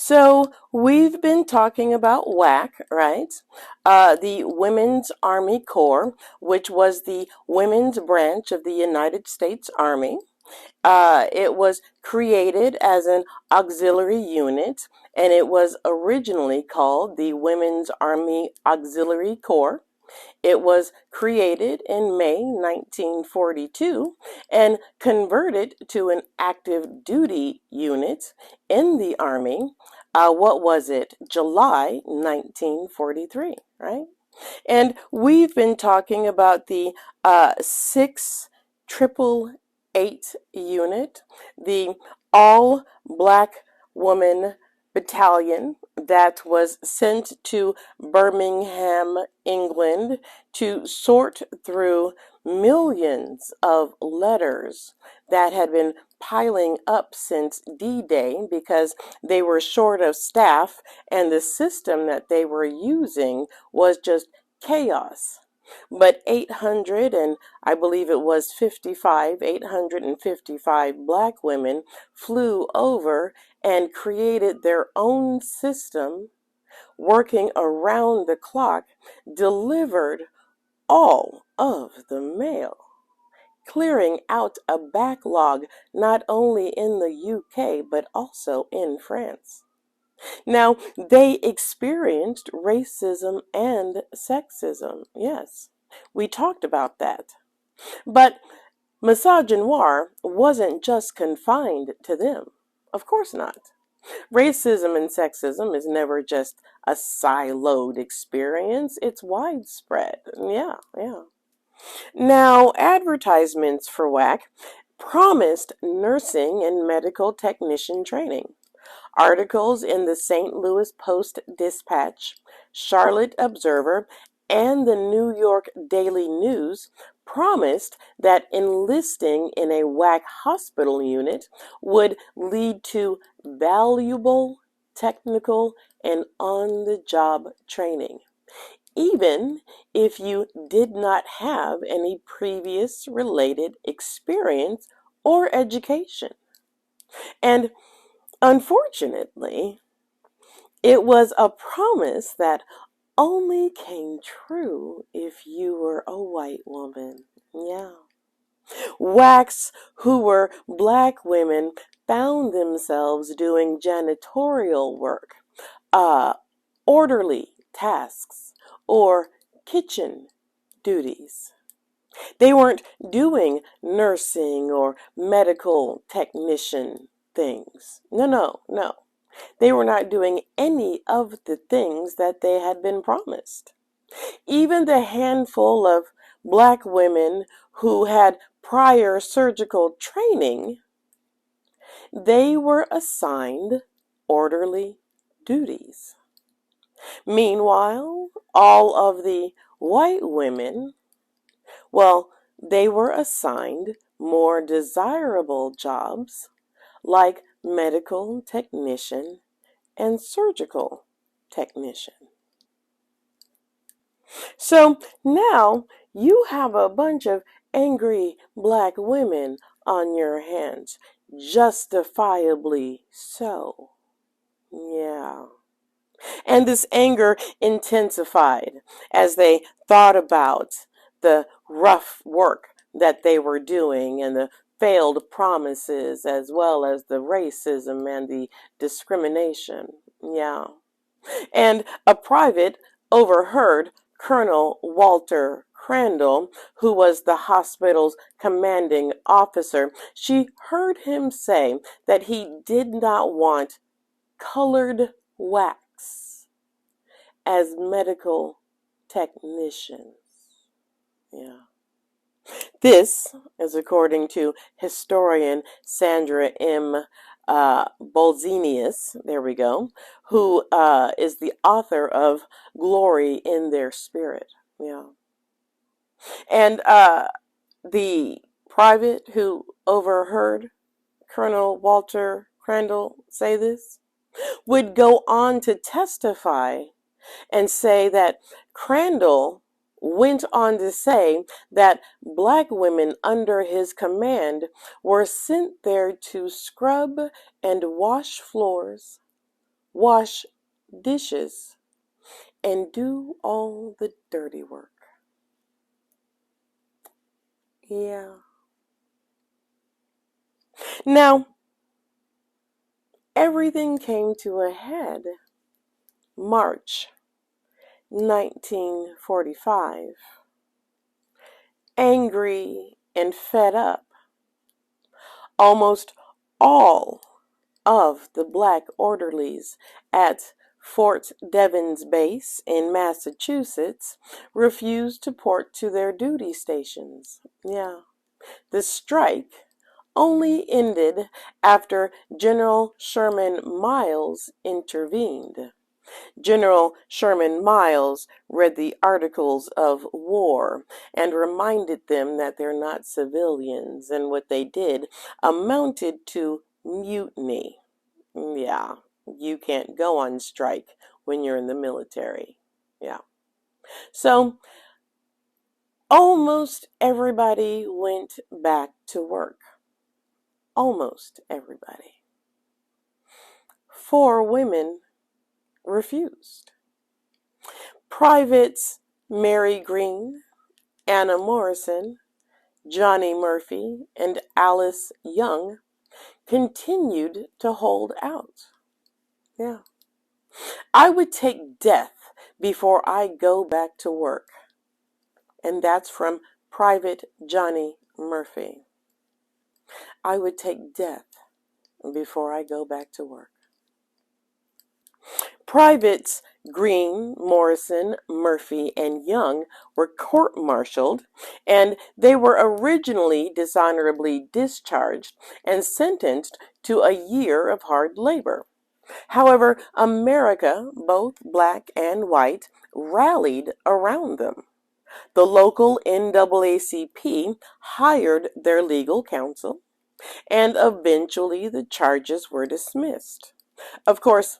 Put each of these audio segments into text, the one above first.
So we've been talking about WAC, right? The Women's Army Corps, which was the women's branch of the United States Army. It was created as an auxiliary unit, and it was originally called the Women's Army Auxiliary Corps. It was created in May 1942 and converted to an active duty unit in the Army. What was it? July 1943, right? And we've been talking about the 6 888 unit, the all black woman battalion that was sent to Birmingham, England to sort through millions of letters that had been piling up since D-Day because they were short of staff and the system that they were using was just chaos. But 800 and I believe it was 855 black women flew over and created their own system, working around the clock, delivered all of the mail, clearing out a backlog not only in the UK but also in France. Now, they experienced racism and sexism. Yes, we talked about that. But misogynoir wasn't just confined to them. Of course not. Racism and sexism is never just a siloed experience, it's widespread. Yeah. Now, advertisements for WAC promised nursing and medical technician training. Articles in the St. Louis Post-Dispatch, Charlotte Observer, and the New York Daily News promised that enlisting in a WAC hospital unit would lead to valuable technical and on-the-job training, even if you did not have any previous related experience or education. And unfortunately, it was a promise that only came true if you were a white woman. Yeah. WACs who were black women found themselves doing janitorial work, orderly tasks, or kitchen duties. They weren't doing nursing or medical technician things. No. They were not doing any of the things that they had been promised. Even the handful of black women who had prior surgical training, they were assigned orderly duties. Meanwhile, all of the white women, well, they were assigned more desirable jobs like medical technician and surgical technician. So now you have a bunch of angry black women on your hands, justifiably so. Yeah. And this anger intensified as they thought about the rough work that they were doing and the failed promises as well as the racism and the discrimination. Yeah. And a private overheard Colonel Walter Crandall, who was the hospital's commanding officer. She heard him say that he did not want colored WACs as medical technicians. Yeah. This is according to historian Sandra M. Bolzenius, there we go, who is the author of Glory in Their Spirit. Yeah. And the private who overheard Colonel Walter Crandall say this would go on to testify and say that Crandall went on to say that black women under his command were sent there to scrub and wash floors, wash dishes, and do all the dirty work. Yeah. Now, everything came to a head March 1945. Angry and fed up, almost all of the black orderlies at Fort Devens Base in Massachusetts refused to report to their duty stations. Yeah. The strike only ended after General Sherman Miles intervened. General Sherman Miles read the Articles of War and reminded them that they're not civilians, and what they did amounted to mutiny. Yeah, you can't go on strike when you're in the military. Yeah. So almost everybody went back to work. Almost everybody. 4 women refused. Privates Mary Green, Anna Morrison, Johnny Murphy, and Alice Young continued to hold out. Yeah. I would take death before I go back to work. And that's from Private Johnny Murphy. I would take death before I go back to work. Privates Green, Morrison, Murphy, and Young were court-martialed, and they were originally dishonorably discharged and sentenced to a year of hard labor. However, America, both black and white, rallied around them. The local NAACP hired their legal counsel, and eventually the charges were dismissed. Of course,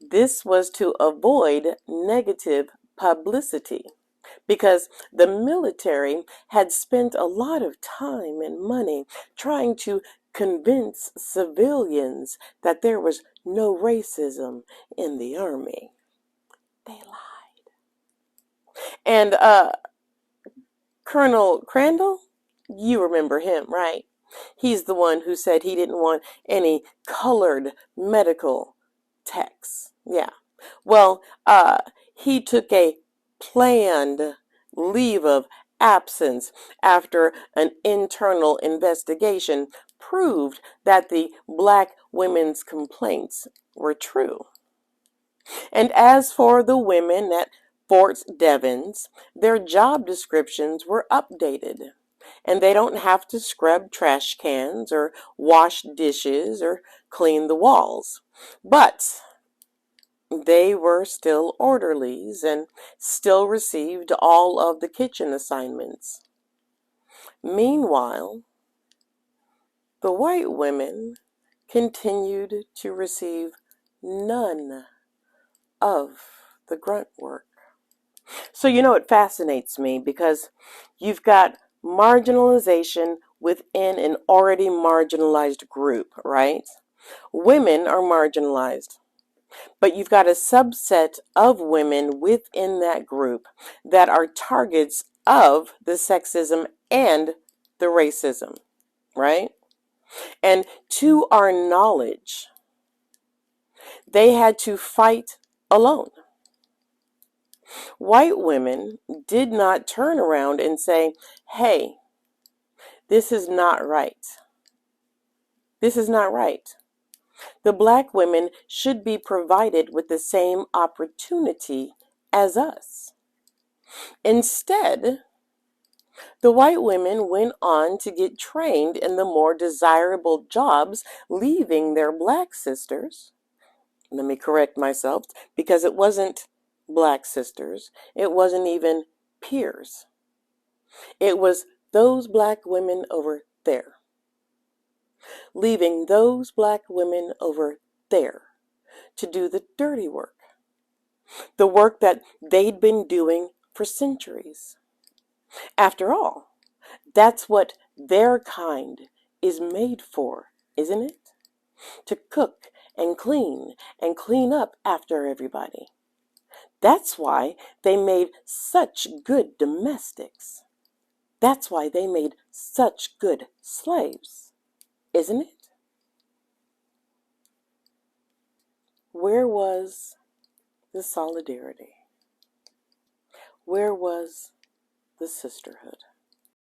this was to avoid negative publicity because the military had spent a lot of time and money trying to convince civilians that there was no racism in the army. They lied. And Colonel Crandall, you remember him, right? He's the one who said he didn't want any colored medical techs. Yeah. Well, he took a planned leave of absence after an internal investigation proved that the black women's complaints were true. And as for the women at Fort Devens, their job descriptions were updated, and they don't have to scrub trash cans or wash dishes or clean the walls. But they were still orderlies and still received all of the kitchen assignments. Meanwhile, the white women continued to receive none of the grunt work. So, it fascinates me because you've got marginalization within an already marginalized group, right? Women are marginalized, but you've got a subset of women within that group that are targets of the sexism and the racism, right? And to our knowledge, they had to fight alone. White women did not turn around and say, hey, this is not right. This is not right. The black women should be provided with the same opportunity as us. Instead, the white women went on to get trained in the more desirable jobs, leaving their black sisters. Let me correct myself, because it wasn't black sisters. It wasn't even peers. It was those black women over there, leaving those black women over there to do the dirty work, the work that they'd been doing for centuries. After all, that's what their kind is made for, isn't it? To cook and clean up after everybody. That's why they made such good domestics. That's why they made such good slaves, isn't it? Where was the solidarity? Where was the sisterhood?